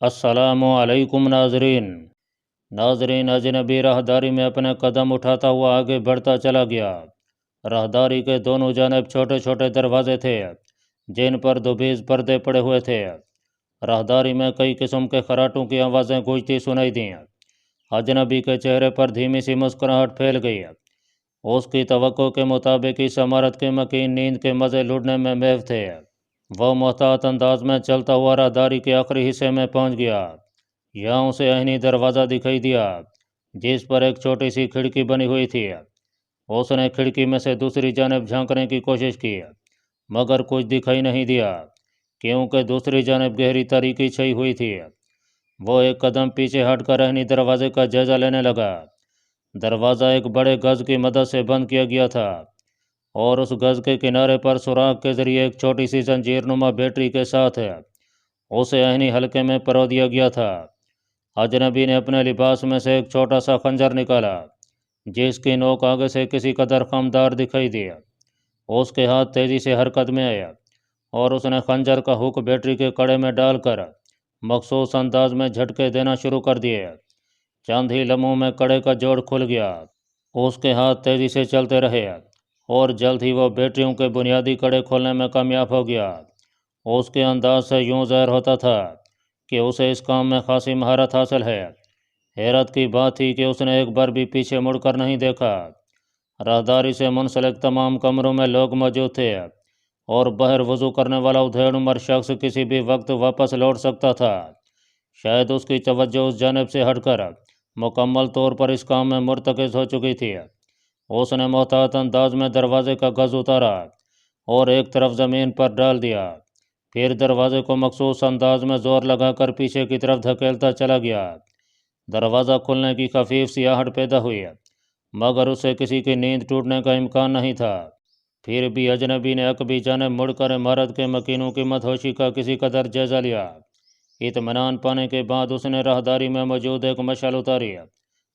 السلام علیکم ناظرین اجنبی راہداری میں اپنے قدم اٹھاتا ہوا آگے بڑھتا چلا گیا۔ راہداری کے دونوں جانب چھوٹے چھوٹے دروازے تھے جن پر دوبیز پردے پڑے ہوئے تھے۔ راہداری میں کئی قسم کے خراٹوں کی آوازیں گونجتی سنائی دیں۔ اجنبی کے چہرے پر دھیمی سی مسکراہٹ پھیل گئی۔ اس کی توقع کے مطابق اس عمارت کی مکین نیند کے مزے لوٹنے میں محو تھے۔ وہ محتاط انداز میں چلتا ہوا راہداری کے آخری حصے میں پہنچ گیا۔ یہاں اسے عینی دروازہ دکھائی دیا جس پر ایک چھوٹی سی کھڑکی بنی ہوئی تھی۔ اس نے کھڑکی میں سے دوسری جانب جھانکنے کی کوشش کی مگر کچھ دکھائی نہیں دیا کیونکہ دوسری جانب گہری تاریکی چھائی ہوئی تھی۔ وہ ایک قدم پیچھے ہٹ کر عینی دروازے کا جائزہ لینے لگا۔ دروازہ ایک بڑے گز کی مدد سے بند کیا گیا تھا اور اس گز کے کنارے پر سوراخ کے ذریعے ایک چھوٹی سی زنجیر نما بیٹری کے ساتھ اسے عینی حلقے میں پرو دیا گیا تھا۔ اجنبی نے اپنے لباس میں سے ایک چھوٹا سا خنجر نکالا جس کی نوک آگے سے کسی قدر خمدار دکھائی دی۔ اس کے ہاتھ تیزی سے حرکت میں آیا اور اس نے خنجر کا ہک بیٹری کے کڑے میں ڈال کر مخصوص انداز میں جھٹکے دینا شروع کر دیے۔ چند ہی لمحوں میں کڑے کا جوڑ کھل گیا۔ اس کے ہاتھ تیزی سے چلتے رہے اور جلد ہی وہ بیٹریوں کے بنیادی کڑے کھولنے میں کامیاب ہو گیا۔ اس کے انداز سے یوں ظاہر ہوتا تھا کہ اسے اس کام میں خاصی مہارت حاصل ہے۔ حیرت کی بات تھی کہ اس نے ایک بار بھی پیچھے مڑ کر نہیں دیکھا۔ راہداری سے منسلک تمام کمروں میں لوگ موجود تھے اور باہر وضو کرنے والا ادھیڑ عمر شخص کسی بھی وقت واپس لوٹ سکتا تھا۔ شاید اس کی توجہ اس جانب سے ہٹ کر مکمل طور پر اس کام میں مرتکز ہو چکی تھی۔ اس نے محتاط انداز میں دروازے کا گز اتارا اور ایک طرف زمین پر ڈال دیا، پھر دروازے کو مخصوص انداز میں زور لگا کر پیچھے کی طرف دھکیلتا چلا گیا۔ دروازہ کھلنے کی خفیف سی آہٹ پیدا ہوئی مگر اسے کسی کی نیند ٹوٹنے کا امکان نہیں تھا۔ پھر بھی اجنبی نے عقبی جانب مڑ کر عمارت کے مکینوں کی مدہوشی کا کسی قدر جائزہ لیا۔ اطمینان پانے کے بعد اس نے راہداری میں موجود ایک مشعل اتاری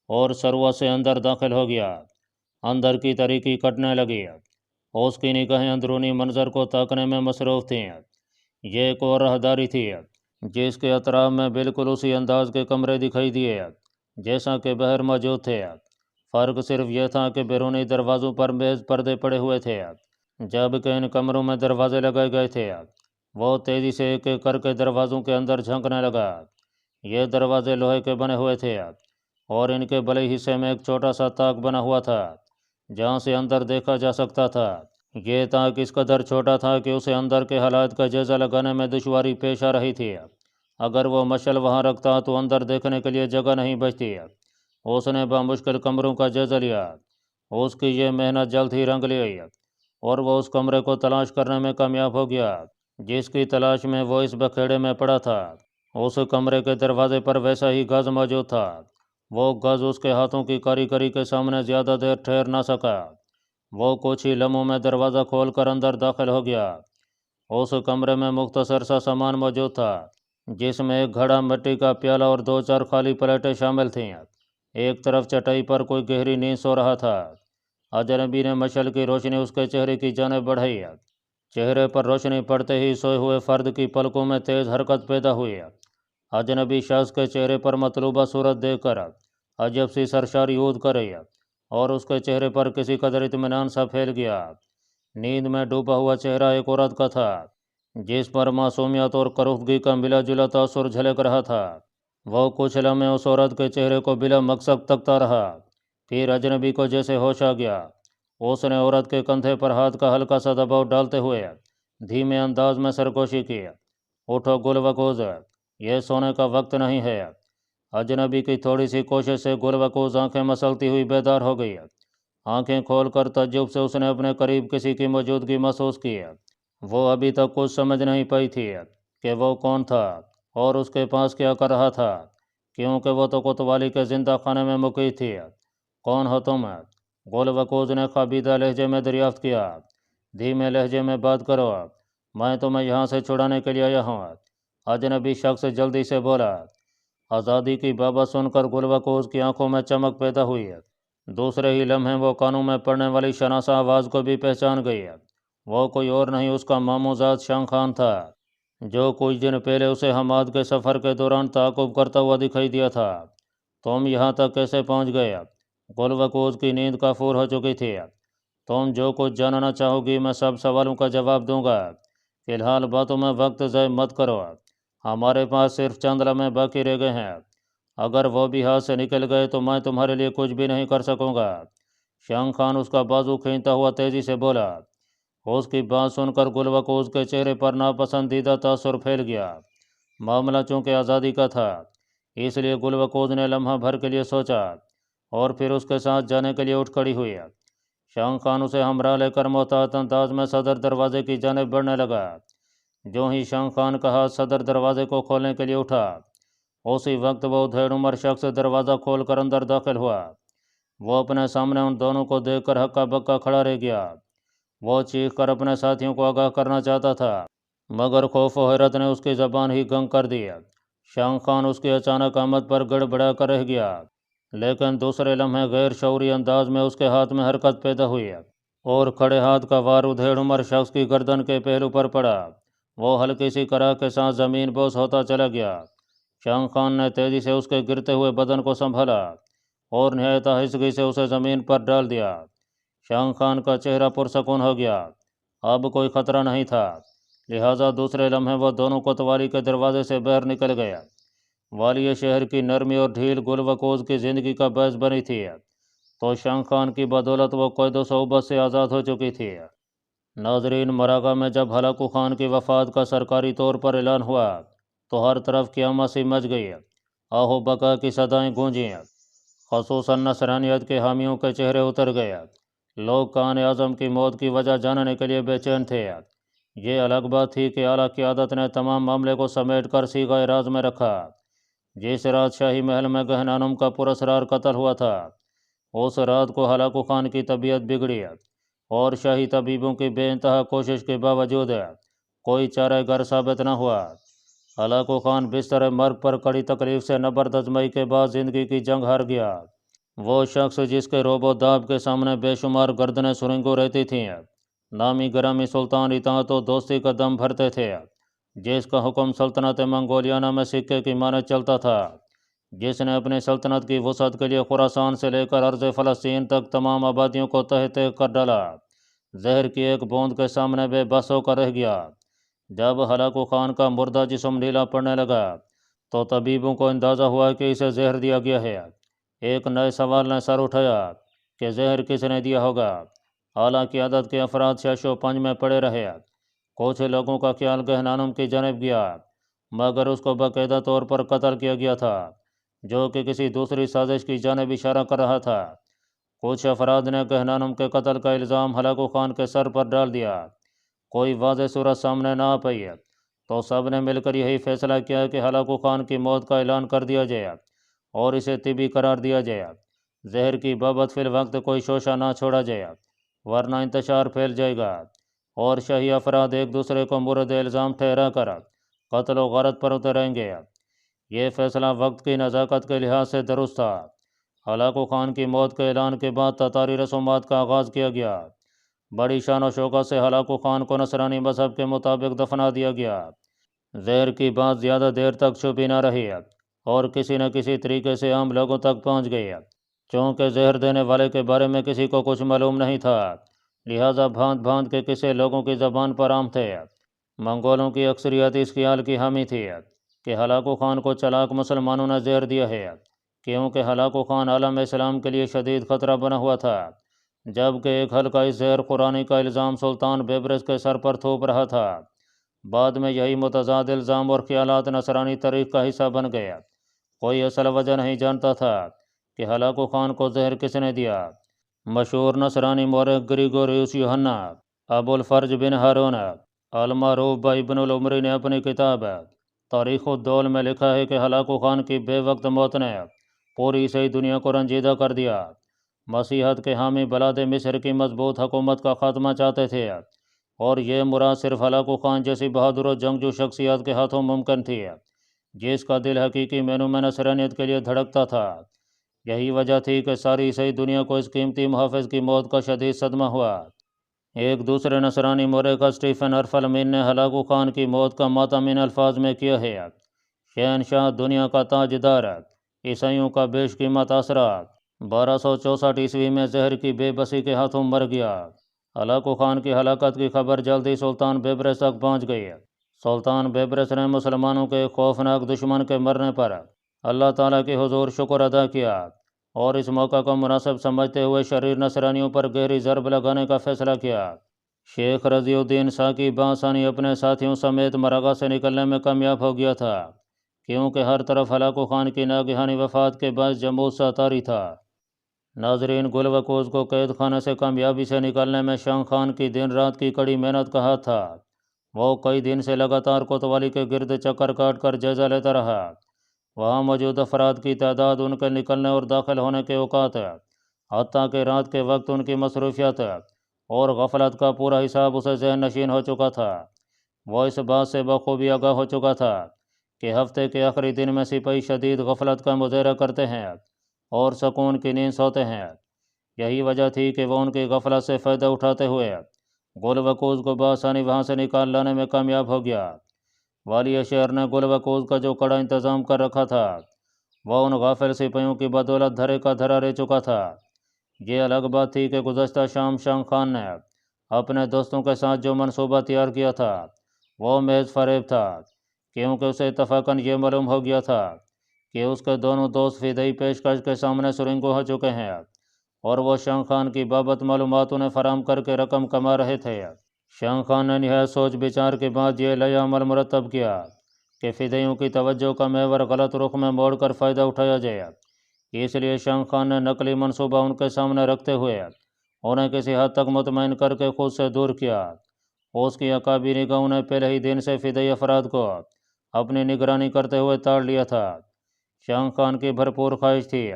اور سروا سے اندر داخل ہو گیا۔ اندر کی تاریکی کٹنے لگی۔ اس کی نگاہیں اندرونی منظر کو تاکنے میں مصروف تھیں۔ یہ ایک اور راہداری تھی جس کے اطراف میں بالکل اسی انداز کے کمرے دکھائی دیے جیسا کہ باہر موجود تھے۔ فرق صرف یہ تھا کہ بیرونی دروازوں پر میز پردے پڑے ہوئے تھے جبکہ ان کمروں میں دروازے لگائے گئے تھے۔ وہ تیزی سے ایک ایک کر کے دروازوں کے اندر جھانکنے لگا۔ یہ دروازے لوہے کے بنے ہوئے تھے اور ان کے بلے حصے میں ایک چھوٹا سا تاک بنا ہوا تھا جہاں سے اندر دیکھا جا سکتا تھا۔ یہ تاک اس قدر چھوٹا تھا کہ اسے اندر کے حالات کا جائزہ لگانے میں دشواری پیش آ رہی تھی۔ اگر وہ مشعل وہاں رکھتا تو اندر دیکھنے کے لیے جگہ نہیں بچتی۔ اس نے بامشکل کمروں کا جائزہ لیا۔ اس کی یہ محنت جلد ہی رنگ لے آئی اور وہ اس کمرے کو تلاش کرنے میں کامیاب ہو گیا جس کی تلاش میں وہ اس بکھیڑے میں پڑا تھا۔ اس کمرے کے دروازے پر ویسا ہی گز موجود تھا۔ وہ گز اس کے ہاتھوں کی کاریگری کے سامنے زیادہ دیر ٹھہر نہ سکا۔ وہ کچھ ہی لمحوں میں دروازہ کھول کر اندر داخل ہو گیا۔ اس کمرے میں مختصر سا سامان موجود تھا جس میں ایک گھڑا، مٹی کا پیالہ اور دو چار خالی پلیٹیں شامل تھیں۔ ایک طرف چٹائی پر کوئی گہری نیند سو رہا تھا۔ اجنبی نے مشعل کی روشنی اس کے چہرے کی جانب بڑھائی۔ چہرے پر روشنی پڑتے ہی سوئے ہوئے فرد کی پلکوں میں تیز حرکت پیدا ہوئی۔ اجنبی شخص کے چہرے پر مطلوبہ صورت دیکھ کر عجب سی سرشاری عود کر رہی اور اس کے چہرے پر کسی قدر اطمینان سا پھیل گیا۔ نیند میں ڈوبا ہوا چہرہ ایک عورت کا تھا جس پر معصومیت اور کروختگی کا ملا جلا تاثر جھلک رہا تھا۔ وہ کچھ لمحے اس عورت کے چہرے کو بلا مقصد تکتا رہا، پھر اجنبی کو جیسے ہوش آ گیا۔ اس نے عورت کے کندھے پر ہاتھ کا ہلکا سا دباؤ ڈالتے ہوئے دھیمے انداز میں سرگوشی کی۔ اٹھو گل وکوز، یہ سونے کا وقت نہیں ہے۔ اجنبی کی تھوڑی سی کوشش سے گل وکوز آنکھیں مسلتی ہوئی بیدار ہو گئی۔ آنکھیں کھول کر تعجب سے اس نے اپنے قریب کسی کی موجودگی محسوس کی۔ وہ ابھی تک کچھ سمجھ نہیں پائی تھی کہ وہ کون تھا اور اس کے پاس کیا کر رہا تھا کیونکہ وہ تو کوتوالی کے زندہ خانے میں مقید تھی۔ کون ہو تم؟ گل وکوز نے خوابیدہ لہجے میں دریافت کیا۔ دھیمے لہجے میں بات کرو، میں تمہیں یہاں سے چھڑانے کے لیے آیا ہوں۔ اجنبی شخص جلدی سے بولا۔ آزادی کی بابت سن کر گل وکوز کی آنکھوں میں چمک پیدا ہوئی۔ دوسرے ہی لمحے وہ کانوں میں پڑنے والی شناسا آواز کو بھی پہچان گئی۔ وہ کوئی اور نہیں، اس کا ماموں زاد شاہ خان تھا۔ جو کچھ دن پہلے اسے حماد کے سفر کے دوران تعاقب کرتا ہوا دکھائی دیا تھا۔ تم یہاں تک کیسے پہنچ گئے؟ گل وقوز کی نیند کافور ہو چکی تھی۔ تم جو کچھ جاننا چاہو گی میں سب سوالوں کا جواب دوں گا۔ فی الحال باتوں میں وقت ضائع مت کرو، ہمارے پاس صرف چند لمحے باقی رہ گئے ہیں، اگر وہ بھی ہاتھ سے نکل گئے تو میں تمہارے لیے کچھ بھی نہیں کر سکوں گا۔ شنگ خان اس کا بازو کھینچتا ہوا تیزی سے بولا۔ اس کی بات سن کر گل وقوز کے چہرے پر ناپسندیدہ تاثر پھیل گیا۔ معاملہ چونکہ آزادی کا تھا، اس لیے گل وقوز نے لمحہ بھر کے لیے سوچا اور پھر اس کے ساتھ جانے کے لیے اٹھ کھڑی ہوئی۔ شنگ خان اسے ہمراہ لے کر محتاط انداز میں صدر دروازے کی جانب بڑھنے لگا۔ جو ہی شنگ خان کا ہاتھ صدر دروازے کو کھولنے کے لیے اٹھا، اسی وقت وہ ادھیڑ عمر شخص دروازہ کھول کر اندر داخل ہوا۔ وہ اپنے سامنے ان دونوں کو دیکھ کر ہکا بکا کھڑا رہ گیا۔ وہ چیخ کر اپنے ساتھیوں کو آگاہ کرنا چاہتا تھا، مگر خوف و حیرت نے اس کی زبان ہی گنگ کر دی۔ شنگ خان اس کی اچانک آمد پر گڑبڑا کر رہ گیا، لیکن دوسرے لمحے غیر شعوری انداز میں اس کے ہاتھ میں حرکت پیدا ہوئی اور کھڑے ہاتھ کا وار ادھیڑ عمر شخص کی گردن کے پہلو پر پڑا۔ وہ ہلکی سی کرا کے ساتھ زمین بوس ہوتا چلا گیا۔ شنگ خان نے تیزی سے اس کے گرتے ہوئے بدن کو سنبھالا اور نہایت آہستگی سے اسے زمین پر ڈال دیا۔ شنگ خان کا چہرہ پرسکون ہو گیا، اب کوئی خطرہ نہیں تھا، لہٰذا دوسرے لمحے وہ دونوں کوتوالی کے دروازے سے باہر نکل گیا۔ والی شہر کی نرمی اور ڈھیل گل وقوز کی زندگی کا باعث بنی تھی، تو شنگ خان کی بدولت وہ قید و صحبت سے آزاد ہو چکی تھی۔ ناظرین، مراغہ میں جب ہلاکو خان کی وفات کا سرکاری طور پر اعلان ہوا تو ہر طرف قیامت سی مچ گئی، آہو بقا کی صدائیں گونجیں، خصوصاً نصرانیت کے حامیوں کے چہرے اتر گئے۔ لوگ کان اعظم کی موت کی وجہ جاننے کے لیے بے چین تھے۔ یہ الگ بات تھی کہ اعلیٰ قیادت نے تمام معاملے کو سمیٹ کر صیغہ راز میں رکھا۔ جس رات شاہی محل میں گہنانم کا پراسرار قتل ہوا تھا، اس رات کو ہلاکو خان کی طبیعت بگڑی اور شاہی طبیبوں کی بے انتہا کوشش کے باوجود کوئی چارہ گر ثابت نہ ہوا۔ ہلاکو خان بستر مرگ پر کڑی تکلیف سے نبرد آزمائی کے بعد زندگی کی جنگ ہار گیا۔ وہ شخص جس کے روب و داب کے سامنے بے شمار گردنیں سرنگوں رہتی تھیں، نامی گرامی سلطان اطاعت و دوستی کا دم بھرتے تھے، جس کا حکم سلطنت منگولیانا میں سکے کی مانند چلتا تھا، جس نے اپنی سلطنت کی وسعت کے لیے خراسان سے لے کر ارض فلسطین تک تمام آبادیوں کو تہہ تہہ کر ڈالا، زہر کی ایک بوند کے سامنے بے بس ہو کر رہ گیا۔ جب ہلاکو خان کا مردہ جسم نیلا پڑنے لگا تو طبیبوں کو اندازہ ہوا کہ اسے زہر دیا گیا ہے۔ ایک نئے سوال نے سر اٹھایا کہ زہر کس نے دیا ہوگا۔ اعلیٰ قیادت کے افراد شش و پنج میں پڑے رہے۔ کچھ لوگوں کا خیال گہنانم کی جانب گیا، مگر اس کو باقاعدہ طور پر قتل کیا گیا تھا، جو کہ کسی دوسری سازش کی جانب اشارہ کر رہا تھا۔ کچھ افراد نے گہنانم کے قتل کا الزام ہلاکو خان کے سر پر ڈال دیا۔ کوئی واضح صورت سامنے نہ آ پائی تو سب نے مل کر یہی فیصلہ کیا کہ ہلاکو خان کی موت کا اعلان کر دیا جائے اور اسے طبی قرار دیا جائے۔ زہر کی بابت فی الوقت کوئی شوشہ نہ چھوڑا جائے، ورنہ انتشار پھیل جائے گا اور شاہی افراد ایک دوسرے کو مورد الزام ٹھہرا کر قتل و غارت پر اتریں گے۔ یہ فیصلہ وقت کی نزاکت کے لحاظ سے درست تھا۔ ہلاکو خان کی موت کے اعلان کے بعد تاتاری رسومات کا آغاز کیا گیا۔ بڑی شان و شوکت سے ہلاکو خان کو نصرانی مذہب کے مطابق دفنا دیا گیا۔ زہر کی بات زیادہ دیر تک چھپی نہ رہی اور کسی نہ کسی طریقے سے عام لوگوں تک پہنچ گئی۔ چونکہ زہر دینے والے کے بارے میں کسی کو کچھ معلوم نہیں تھا، لہٰذا بھانت بھانت کے قصے لوگوں کی زبان پر عام تھے۔ منگولوں کی اکثریت اس خیال کی حامی تھی کہ ہلاکو خان کو چلاک مسلمانوں نے زہر دیا ہے، کیونکہ ہلاکو خان عالم اسلام کے لیے شدید خطرہ بنا ہوا تھا، جبکہ ایک ہلکا زہر قرآنی کا الزام سلطان بیبرس کے سر پر تھوپ رہا تھا۔ بعد میں یہی متضاد الزام اور خیالات نصرانی تاریخ کا حصہ بن گئے۔ کوئی اصل وجہ نہیں جانتا تھا کہ ہلاکو خان کو زہر کس نے دیا۔ مشہور نصرانی مورخ گریگوریوس یوحنا ابو الفرج بن ہارون المعروف ابن العمری نے اپنی کتاب تاریخ الدول میں لکھا ہے کہ ہلاکو خان کی بے وقت موت نے پوری عیسائی دنیا کو رنجیدہ کر دیا۔ مسیحیت کے حامی بلاد مصر کی مضبوط حکومت کا خاتمہ چاہتے تھے اور یہ مراد صرف ہلاکو خان جیسی بہادر و جنگجو شخصیت کے ہاتھوں ممکن تھی، جس کا دل حقیقی معنوں میں نصرانیت کے لیے دھڑکتا تھا۔ یہی وجہ تھی کہ ساری عیسائی دنیا کو اس قیمتی محافظ کی موت کا شدید صدمہ ہوا۔ ایک دوسرے نصرانی مورخ اسٹیفن ارفلمین نے ہلاکو خان کی موت کا ماتم ان الفاظ میں کیا ہے: شہنشاہ، دنیا کا تاجدار، عیسائیوں کا بیش قیمت آسرا، 1264 میں زہر کی بے بسی کے ہاتھوں مر گیا۔ ہلاکو خان کی ہلاکت کی خبر جلدی سلطان بیبرس تک پہنچ گئی۔ سلطان بیبرس نے مسلمانوں کے خوفناک دشمن کے مرنے پر اللہ تعالیٰ کے حضور شکر ادا کیا، اور اس موقع کو مناسب سمجھتے ہوئے شریر نصرانیوں پر گہری ضرب لگانے کا فیصلہ کیا۔ شیخ رضی الدین ساکی بآسانی اپنے ساتھیوں سمیت مرغہ سے نکلنے میں کامیاب ہو گیا تھا، کیونکہ ہر طرف ہلاکو خان کی ناگہانی وفات کے باعث جمود سا طاری تھا۔ ناظرین، گل وکوز کو قید خانے سے کامیابی سے نکالنے میں شاہ خان کی دن رات کی کڑی محنت کا ہاتھ تھا۔ وہ کئی دن سے لگاتار کوتوالی کے گرد چکر کاٹ کر جائزہ لیتا رہا۔ وہاں موجود افراد کی تعداد، ان کے نکلنے اور داخل ہونے کے اوقات، حتیٰ کہ رات کے وقت ان کی مصروفیت اور غفلت کا پورا حساب اسے ذہن نشین ہو چکا تھا۔ وہ اس بات سے بخوبی آگاہ ہو چکا تھا کہ ہفتے کے آخری دن میں سپاہی شدید غفلت کا مظاہرہ کرتے ہیں اور سکون کی نیند سوتے ہیں۔ یہی وجہ تھی کہ وہ ان کی غفلت سے فائدہ اٹھاتے ہوئے گل وکوز کو بآسانی وہاں سے نکال لانے میں کامیاب ہو گیا۔ والی شہر نے گل وکوز کا جو کڑا انتظام کر رکھا تھا، وہ ان غافل سپاہیوں کی بدولت دھرے کا دھرا رہ چکا تھا۔ یہ الگ بات تھی کہ گزشتہ شام شاہ خان نے اپنے دوستوں کے ساتھ جو منصوبہ تیار کیا تھا وہ محض فریب تھا، کیونکہ اسے اتفاقاً یہ معلوم ہو گیا تھا کہ اس کے دونوں دوست فدائی پیشکش کے سامنے سرنگو ہو چکے ہیں، اور وہ شاہ خان کی بابت معلومات انہیں فراہم کر کے رقم کما رہے تھے۔ شاہ خان نے نہایت سوچ بچار کے بعد یہ لائحہ عمل مرتب کیا کہ فدائیوں کی توجہ کا محور غلط رخ میں موڑ کر فائدہ اٹھایا جائے۔ اس لیے شاہ خان نے نقلی منصوبہ ان کے سامنے رکھتے ہوئے انہیں کسی حد تک مطمئن کر کے خود سے دور کیا۔ اس کی اکابی نگاہوں نے پہلے ہی دن سے فدائی افراد کو اپنی نگرانی کرتے ہوئے تاڑ لیا تھا۔ شاہ خان کی بھرپور خواہش تھی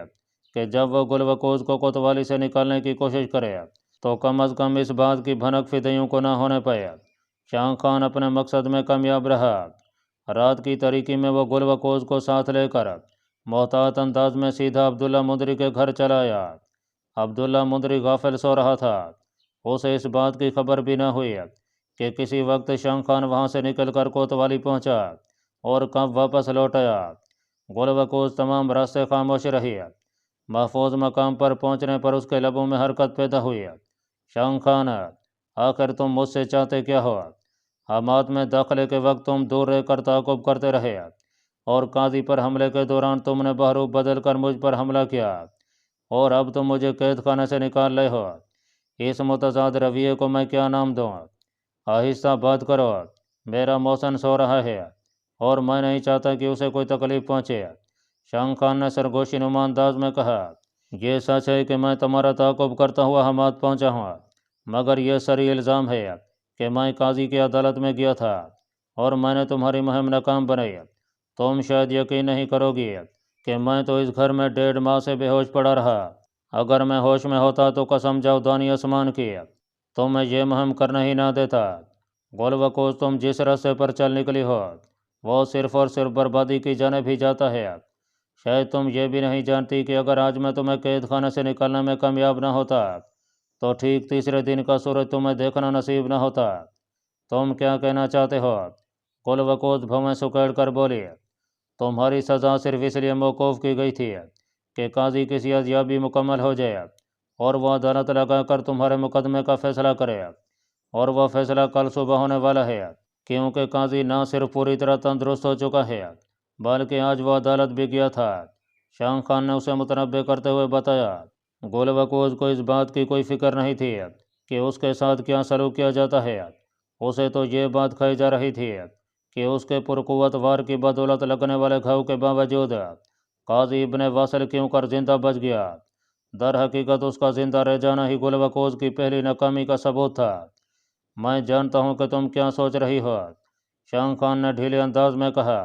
کہ جب وہ گل وکوز کو کوتوالی سے نکالنے کی کوشش کرے تو کم از کم اس بات کی بھنک فدائیوں کو نہ ہونے پائے۔ شاہ خان اپنے مقصد میں کامیاب رہا۔ رات کی تاریکی میں وہ گل وکوز کو ساتھ لے کر محتاط انداز میں سیدھا عبداللہ مندری کے گھر چلا آیا۔ عبداللہ مندری غافل سو رہا تھا۔ اسے اس بات کی خبر بھی نہ ہوئی کہ کسی وقت شاہ خان وہاں سے نکل کر کوتوالی پہنچا اور کب واپس لوٹ آیا۔ گل وکوز تمام راستے خاموش رہی۔ محفوظ مقام پر پہنچنے پر اس کے لبوں میں حرکت پیدا ہوئی۔ شاہ خان، آخر تم مجھ سے چاہتے کیا ہو؟ حماد میں داخلے کے وقت تم دور رہ کر تعاقب کرتے رہے، اور قاضی پر حملے کے دوران تم نے بحروب بدل کر مجھ پر حملہ کیا، اور اب تم مجھے قید خانے سے نکال رہے ہو۔ اس متضاد رویے کو میں کیا نام دوں؟ آہستہ بات کرو، میرا محسن سو رہا ہے اور میں نہیں چاہتا کہ اسے کوئی تکلیف پہنچے۔ شاہ خان نے سرگوشی نما انداز میں کہا، یہ سچ ہے کہ میں تمہارا تعاقب کرتا ہوا حماد پہنچا ہوں، مگر یہ سری الزام ہے کہ میں قاضی کی عدالت میں گیا تھا اور میں نے تمہاری مہم ناکام بنائی۔ تم شاید یقین نہیں کرو گی کہ میں تو اس گھر میں 1.5 ماہ سے بے ہوش پڑا رہا۔ اگر میں ہوش میں ہوتا تو قسم جاودانی آسمان کی تو میں یہ مہم کرنا ہی نہ دیتا۔ گل وکوز، تم جس راستے پر چل نکلی ہو وہ صرف اور صرف بربادی کی جانب ہی جاتا ہے۔ شاید تم یہ بھی نہیں جانتی کہ اگر آج میں تمہیں قید خانے سے نکالنے میں کامیاب نہ ہوتا تو ٹھیک تیسرے دن کا سورج تمہیں دیکھنا نصیب نہ ہوتا۔ تم کیا کہنا چاہتے ہو؟ گل وکوز بھویں سکیڑ کر بولی، تمہاری سزا صرف اس لیے موقوف کی گئی تھی کہ قاضی کی صحتیابی مکمل ہو جائے اور وہ عدالت لگا کر تمہارے مقدمے کا فیصلہ کرے، اور وہ فیصلہ کل صبح ہونے والا ہے، کیونکہ قاضی نہ صرف پوری طرح تندرست ہو چکا ہے بلکہ آج وہ عدالت بھی گیا تھا۔ شاہ خان نے اسے متنبع کرتے ہوئے بتایا۔ گل وکوز کو اس بات کی کوئی فکر نہیں تھی کہ اس کے ساتھ کیا سلوک کیا جاتا ہے۔ اسے تو یہ بات کھائی جا رہی تھی کہ اس کے پرقوت وار کی بدولت لگنے والے گھاؤ کے باوجود قاضی ابن واصل کیوں کر زندہ بچ گیا۔ در حقیقت اس کا زندہ رہ جانا ہی گل وکوز کی پہلی ناکامی کا ثبوت تھا۔ میں جانتا ہوں کہ تم کیا سوچ رہی ہو، شاہ خان نے ڈھیلے انداز میں کہا۔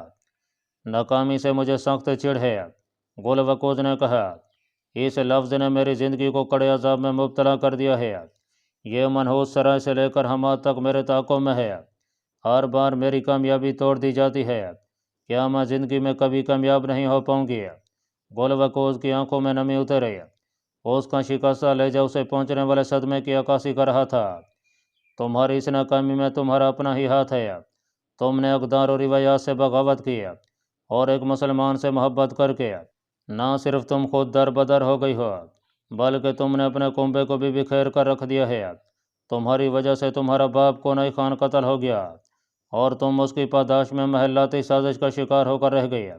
ناکامی سے مجھے سخت چڑ ہے، گل وکوز نے کہا۔ اس لفظ نے میری زندگی کو کڑے عذاب میں مبتلا کر دیا ہے۔ یہ منحوس سرائے سے لے کر حماد تک میرے تعاقب میں ہے۔ ہر بار میری کامیابی توڑ دی جاتی ہے۔ کیا میں زندگی میں کبھی کامیاب نہیں ہو پاؤں گی؟ گل وکوز کی آنکھوں میں نمی اتر رہی۔ اس کا شکستہ لہجہ اسے پہنچنے والے صدمے کی عکاسی کر رہا تھا۔ تمہاری اس ناکامی میں تمہارا اپنا ہی ہاتھ ہے۔ تم نے اقدار و روایات سے بغاوت کی اور ایک مسلمان سے محبت کر کے نہ صرف تم خود در بدر ہو گئی ہو بلکہ تم نے اپنے کنبے کو بھی بکھیر کر رکھ دیا ہے۔ تمہاری وجہ سے تمہارا باپ کونئی خان قتل ہو گیا اور تم اس کی پاداش میں محلاتی سازش کا شکار ہو کر رہ گئی۔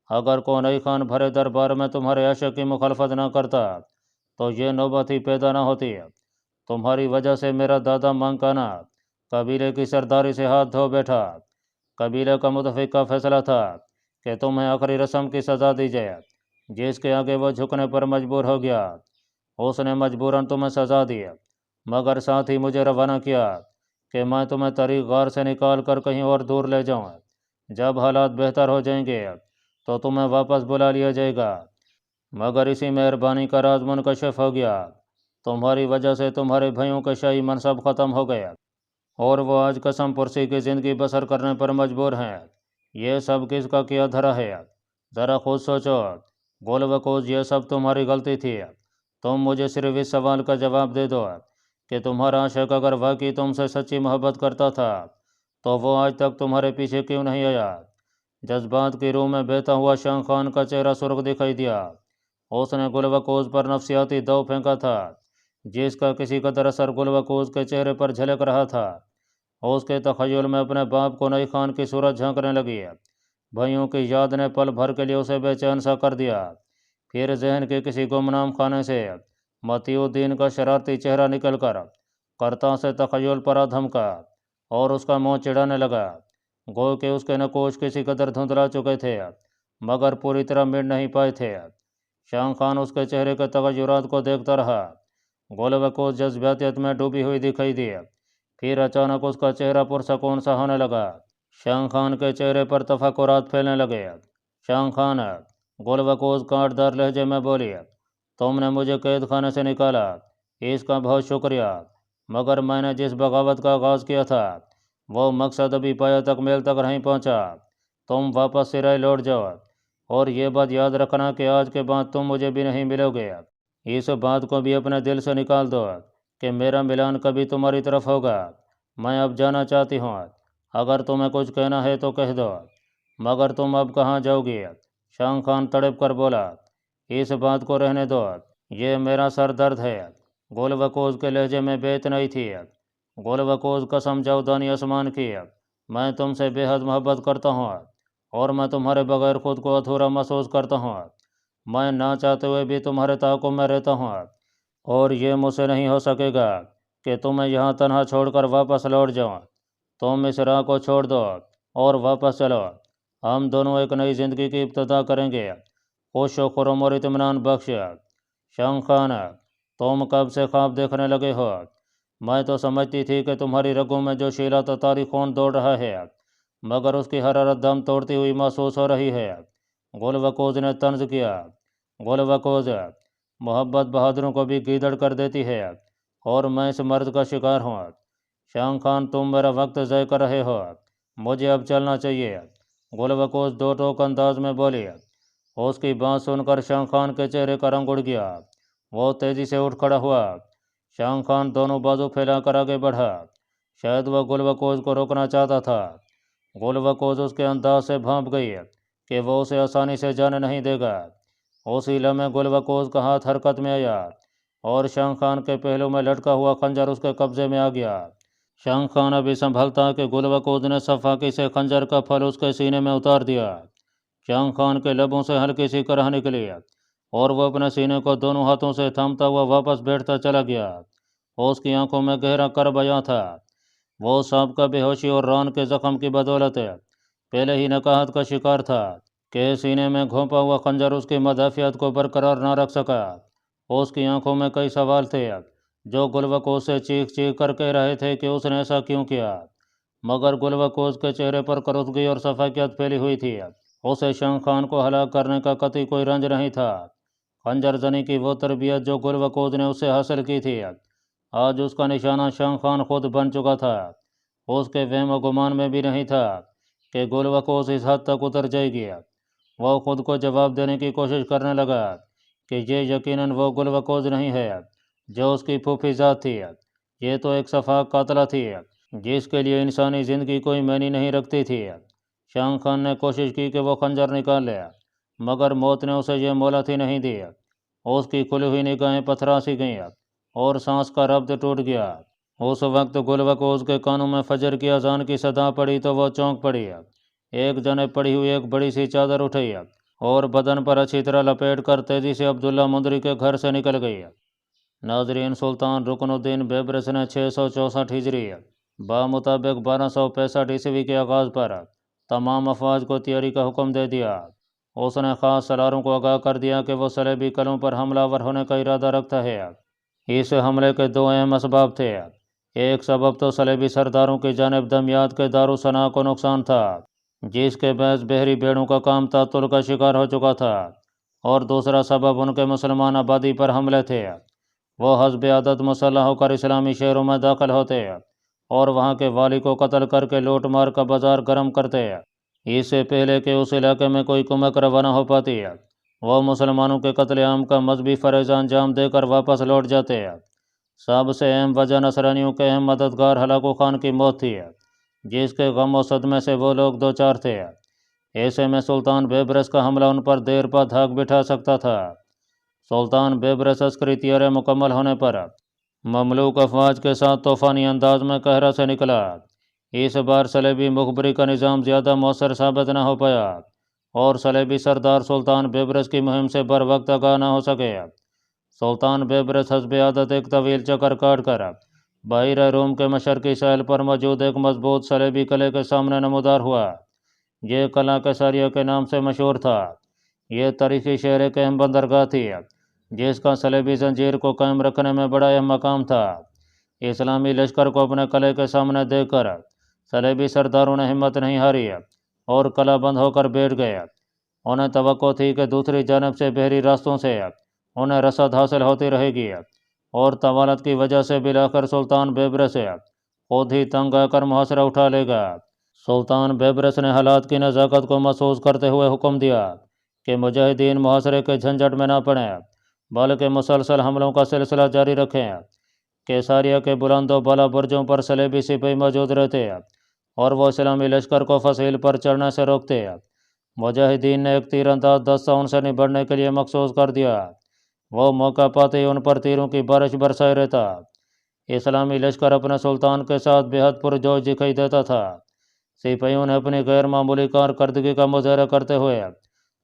اگر کونئی خان بھرے دربار میں تمہارے عشق کی مخالفت نہ کرتا تو یہ نوبت ہی پیدا نہ ہوتی۔ تمہاری وجہ سے میرا دادا مانکانا قبیلے کی سرداری سے ہاتھ دھو بیٹھا۔ قبیلے کا متفق کا فیصلہ تھا کہ تمہیں آخری رسم کی سزا دی جائے، جس کے آگے وہ جھکنے پر مجبور ہو گیا۔ اس نے مجبوراً تمہیں سزا دی، مگر ساتھ ہی مجھے روانہ کیا کہ میں تمہیں طریق غار سے نکال کر کہیں اور دور لے جاؤں۔ جب حالات بہتر ہو جائیں گے تو تمہیں واپس بلا لیا جائے گا، مگر اسی مہربانی کا راز منکشف ہو گیا۔ تمہاری وجہ سے تمہارے بھائیوں کے شاہی منصب ختم ہو گئے اور وہ آج قسم پرسی کی زندگی بسر کرنے پر مجبور ہیں۔ یہ سب کس کا کیا دھرا ہے؟ ذرا خود سوچو۔ گول وکوز، یہ سب تمہاری غلطی تھی۔ تم مجھے صرف اس سوال کا جواب دے دو کہ تمہارا عاشق اگر واقعی تم سے سچی محبت کرتا تھا تو وہ آج تک تمہارے پیچھے کیوں نہیں آیا؟ جذبات کی روح میں بہتا ہوا شاہ خان کا چہرہ سرخ دکھائی دیا۔ اس نے گل وکوز پر نفسیاتی دو پھینکا تھا جس کا کسی قدر اثر گل وکوز کے چہرے پر جھلک رہا تھا۔ اس کے تخیل میں اپنے باپ کو نئی خان کی صورت جھانکنے لگی۔ بھائیوں کی یاد نے پل بھر کے لیے اسے بے چین سا کر دیا۔ پھر ذہن کے کسی گمنام خانے سے متی الدین کا شرارتی چہرہ نکل کر کرتا سے تخیل پر دھمکا اور اس کا منہ چڑھانے لگا۔ گو کہ اس کے نقوش کسی قدر دھندلا چکے تھے مگر پوری طرح مٹ نہیں پائے تھے۔ شاہ خان اس کے چہرے کے تغیرات کو دیکھتا رہا۔ گول وکوز جذباتیت میں ڈوبی ہوئی دکھائی دی۔ پھر اچانک اس کا چہرہ پرسکون سا ہونے لگا۔ شاہ خان کے چہرے پر تفکرات پھیلنے لگے۔ شاہ خان، گول وکوز کاٹ دار لہجے میں بولی، تم نے مجھے قید خانے سے نکالا، اس کا بہت شکریہ، مگر میں نے جس بغاوت کا آغاز کیا تھا وہ مقصد ابھی پایہ تکمیل تک نہیں پہنچا۔ تم واپس سرائے لوٹ جاؤ اور یہ بات یاد رکھنا کہ آج کے بعد تم مجھے بھی نہیں ملو گے۔ اس بات کو بھی اپنے دل سے نکال دو کہ میرا ملان کبھی تمہاری طرف ہوگا۔ میں اب جانا چاہتی ہوں، اگر تمہیں کچھ کہنا ہے تو کہہ دو، مگر تم اب کہاں جاؤ گی؟ شاہ خان تڑپ کر بولا، اس بات کو رہنے دو، یہ میرا سر درد ہے۔ گول وکوز کے لہجے میں بے اتنائی تھی۔ گول وکوز، قسم جاودانی آسمان کی، میں تم سے بے حد محبت کرتا ہوں اور میں تمہارے بغیر خود کو ادھورا محسوس کرتا ہوں۔ میں نہ چاہتے ہوئے بھی تمہارے تعاقب میں رہتا ہوں اور یہ مجھ سے نہیں ہو سکے گا کہ تمہیں یہاں تنہا چھوڑ کر واپس لوٹ جاؤں۔ تم اس راہ کو چھوڑ دو اور واپس چلو۔ ہم دونوں ایک نئی زندگی کی ابتدا کریں گے، خوش و خرم اور اطمینان بخش۔ شاہ خان، تم کب سے خواب دیکھنے لگے ہو؟ میں تو سمجھتی تھی کہ تمہاری رگوں میں جو شیلا تتاری خون دوڑ رہا ہے مگر اس کی حرارت دم توڑتی ہوئی محسوس ہو رہی ہے۔ گول وکوز نے طنز کیا۔ گول وکوز، محبت بہادروں کو بھی گیدڑ کر دیتی ہے اور میں اس مرد کا شکار ہوں۔ شاہ خان، تم میرا وقت ضائع کر رہے ہو، مجھے اب چلنا چاہیے۔ گول وکوز دو ٹوک انداز میں بولی۔ اس کی بات سن کر شاہ خان کے چہرے کا رنگ اڑ گیا۔ وہ تیزی سے اٹھ کھڑا ہوا۔ شاہ خان دونوں بازو پھیلا کر آگے بڑھا، شاید وہ گول وکوز کو روکنا چاہتا تھا۔ گول وکوز اس کے انداز سے بھانپ گئی کہ وہ اسے آسانی سے جانے نہیں دے گا۔ اسی لمحے گول وکوز کا ہاتھ حرکت میں آیا اور شاہ خان کے پہلو میں لٹکا ہوا خنجر اس کے قبضے میں آ گیا۔ شاہ خان ابھی سنبھلتا کہ گل وکوز نے صفاقی سے خنجر کا پھل اس کے سینے میں اتار دیا۔ شاہ خان کے لبوں سے ہلکی سی کرہ نکلی اور وہ اپنے سینے کو دونوں ہاتھوں سے تھامتا ہوا واپس بیٹھتا چلا گیا۔ اس کی آنکھوں میں گہرا کرب آیا تھا۔ وہ سابقہ بے ہوشی اور ران کے زخم کی بدولت پہلے ہی نکاہت کا شکار تھا کہ سینے میں گھونپا ہوا خنجر اس کی مدافعت کو برقرار نہ رکھ سکا۔ اس کی آنکھوں میں کئی سوال تھے جو گل وکوز سے چیخ چیخ کر کہہ رہے تھے کہ اس نے ایسا کیوں کیا، مگر گل وکوز کے چہرے پر کرودگی اور شفقت پھیلی ہوئی تھی۔ اسے شاہ خان کو ہلاک کرنے کا قطعی کوئی رنج نہیں تھا۔ خنجر زنی کی وہ تربیت جو گل وکوز نے اس سے حاصل کی تھی آج اس کا نشانہ شاہ خان خود بن چکا تھا۔ اس کے وہم و گمان میں بھی نہیں تھا کہ گل وکوز اس حد تک اتر جائے گی۔ وہ خود کو جواب دینے کی کوشش کرنے لگا کہ یہ یقیناً وہ گل وکوز نہیں ہے جو اس کی پھوپھی ذات تھی۔ یہ تو ایک صفاق قاتلہ تھی جس کے لیے انسانی زندگی کوئی معنی نہیں رکھتی تھی۔ شاہ خان نے کوشش کی کہ وہ خنجر نکال لے، مگر موت نے اسے یہ مہلت ہی نہیں دی۔ اس کی کھلی ہوئی نگاہیں پتھرا سی گئیں اور سانس کا ربط ٹوٹ گیا۔ اس وقت گلوکوز کے کانوں میں فجر کی اذان کی صدا پڑی تو وہ چونک پڑی۔ ایک جانب پڑی ہوئی ایک بڑی سی چادر اٹھائی اور بدن پر اچھی طرح لپیٹ کر تیزی سے عبداللہ مندری کے گھر سے نکل گئی۔ ناظرین، سلطان رکن الدین بیبرس نے 664 ہجری بمطابق 1265 عیسوی کے آغاز پر تمام افواج کو تیاری کا حکم دے دیا۔ اس نے خاص سالاروں کو آگاہ کر دیا کہ وہ صلیبی قلعوں پر حملہ آور ہونے کا ارادہ رکھتا ہے۔ اس حملے کے دو اہم اسباب تھے۔ ایک سبب تو صلیبی سرداروں کی جانب دمیات کے دارالصنع کو نقصان تھا، جس کے باعث بحری بیڑوں کا کام تعطل کا شکار ہو چکا تھا، اور دوسرا سبب ان کے مسلمان آبادی پر حملے تھے۔ وہ حسب عادت مسلح ہو کر اسلامی شہروں میں داخل ہوتے اور وہاں کے والی کو قتل کر کے لوٹ مار کا بازار گرم کرتے۔ اس سے پہلے کہ اس علاقے میں کوئی کمک روانہ ہو پاتی، وہ مسلمانوں کے قتل عام کا مذہبی فریضہ انجام دے کر واپس لوٹ جاتے۔ سب سے اہم وجہ نصرانیوں کے اہم مددگار ہلاکو خان کی موت تھی، جس کے غم و صدمے سے وہ لوگ دوچار تھے۔ ایسے میں سلطان بیبرس کا حملہ ان پر دیر بعد دھاک بٹھا سکتا تھا۔ سلطان بیبرس عسکری تیاری مکمل ہونے پر مملوک افواج کے ساتھ طوفانی انداز میں قاہرہ سے نکلا۔ اس بار صلیبی مخبری کا نظام زیادہ مؤثر ثابت نہ ہو پایا اور صلیبی سردار سلطان بیبرس کی مہم سے بر وقت آگاہ نہ ہو سکے۔ سلطان بیبرس حسب عادت ایک طویل چکر کاٹ کر بحیرہ روم کے مشرقی ساحل پر موجود ایک مضبوط صلیبی قلعے کے سامنے نمودار ہوا۔ یہ قلعہ کیساریہ کے نام سے مشہور تھا۔ یہ تاریخی شہر ایک اہم بندرگاہ تھی، جس کا صلیبی زنجیر کو قائم رکھنے میں بڑا اہم مقام تھا۔ اسلامی لشکر کو اپنے قلعے کے سامنے دیکھ کر صلیبی سرداروں نے ہمت نہیں ہاری اور قلعہ بند ہو کر بیٹھ گئے۔ انہیں توقع تھی کہ دوسری جانب سے بحری راستوں سے انہیں رسد حاصل ہوتی رہے گی اور طوالت کی وجہ سے بالآخر سلطان بیبرس خود ہی تنگ آ کر محاصرہ اٹھا لے گا۔ سلطان بیبرس نے حالات کی نزاکت کو محسوس کرتے ہوئے حکم دیا کہ مجاہدین محاصرے کے جھنجھٹ میں نہ پڑیں، بلکہ مسلسل حملوں کا سلسلہ جاری رکھیں۔ کیساریہ کے بلند و بالا برجوں پر صلیبی سپاہی موجود رہتے اور وہ اسلامی لشکر کو فصیل پر چڑھنے سے روکتے۔ مجاہدین نے ایک تیر انداز دستہ ان سے نبڑنے کے لیے مخصوص کر دیا۔ وہ موقع پاتے ہی ان پر تیروں کی بارش برسائے رہتا۔ اسلامی لشکر اپنے سلطان کے ساتھ بے حد پرجوش دکھائی دیتا تھا۔ سپاہیوں نے اپنی غیر معمولی کارکردگی کا مظاہرہ کرتے ہوئے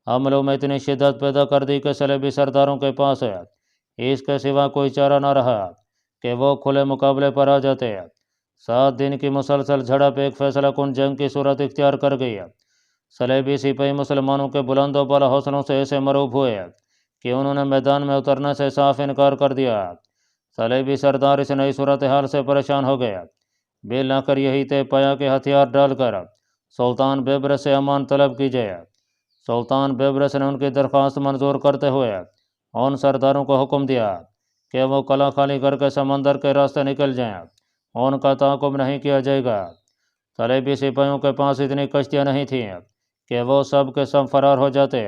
حملوں میں اتنی شدت پیدا کر دی کہ صلیبی سرداروں کے پاس اس کے سوا کوئی چارہ نہ رہا کہ وہ کھلے مقابلے پر آ جاتے۔ 7 دن کی مسلسل جھڑپ ایک فیصلہ کن جنگ کی صورت اختیار کر گئی۔ صلیبی سپاہی مسلمانوں کے بلند و بالا حوصلوں سے ایسے مرعوب ہوئے کہ انہوں نے میدان میں اترنے سے صاف انکار کر دیا۔ صلیبی سردار اس نئی صورتحال سے پریشان ہو گئے۔ بالآخر یہی طے پایا کہ ہتھیار ڈال کر سلطان بیبرس سے امان طلب کی جائے۔ سلطان بیبرس نے ان کی درخواست منظور کرتے ہوئے ان سرداروں کو حکم دیا کہ وہ قلعہ خالی کر کے سمندر کے راستے نکل جائیں۔ ان کا تعاقب نہیں کیا جائے گا۔ صلیبی سپاہیوں کے پاس اتنی کشتیاں نہیں تھیں کہ وہ سب کے سب فرار ہو جاتے۔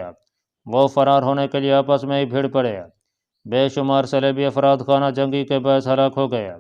وہ فرار ہونے کے لیے آپس میں ہی بھیڑ پڑے۔ بے شمار صلیبی افراد خانہ جنگی کے باعث ہلاک ہو گئے۔